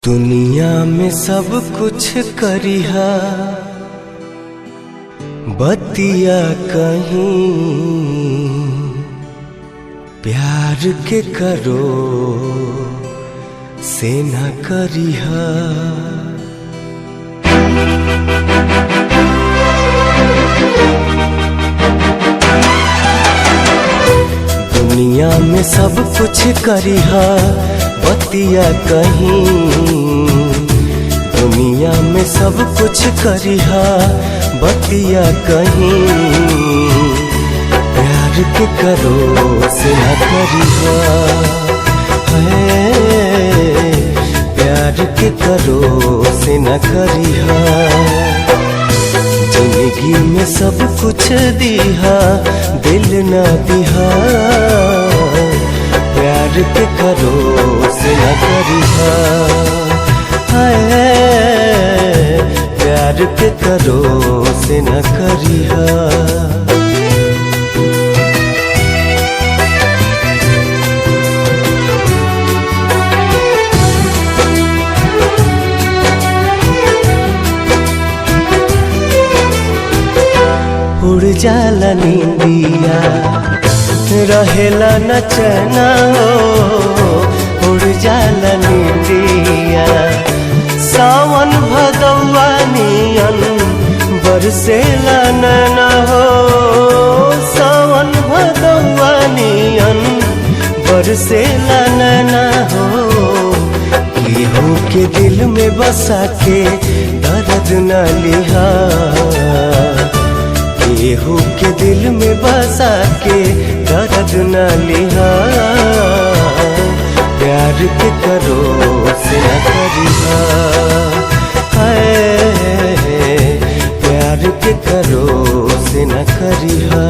दुनिया में सब कुछ करिहा बतिया कहीं प्यार के करो से न करिहा। दुनिया में सब कुछ करिहा बतिया कहीं, दुनिया में सब कुछ करिहा बतिया कहीं प्यार के करो से न करिहा। प्यार के करो से न करिहा। जिंदगी में सब कुछ दिहा दिल न दिहा, प्यार के करो से न करिहा। प्यार के करो से न करिहा। उड़ जाला नींदिया रहेला न चैना हो, उड़ जाला नींदिया सावन भदौआ नियन बरसेला नैना हो, सावन भदौआ नियन बरसेला नैना हो। केहू के दिल में बसा के दर्द न लिहा, केहू के दिल में बसा के दर्द न लिहा। प्यार के करो से न करिहा। प्यार के करो से न करिहा।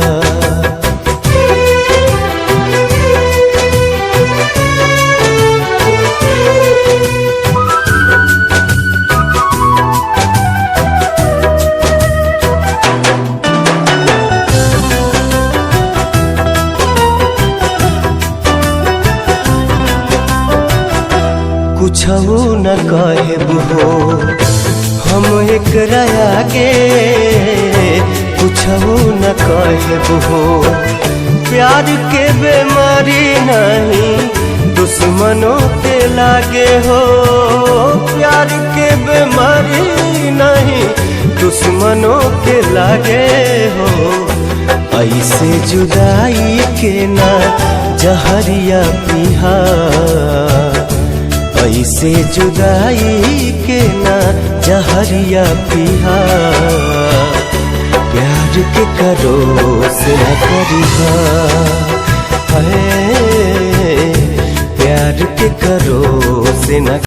कुछऊ न कहबो हम एकरा आगे, कुछऊ न कहबो प्यार के बेमारी नहीं दुश्मनों के लागे हो, प्यार के बेमारी नहीं दुश्मनों के लागे हो। ऐसे जुदाई के ना जहरिया पिहा, ऐसे जुदाई के ना जहरिया पिहा। प्यार के करो से न करिहा।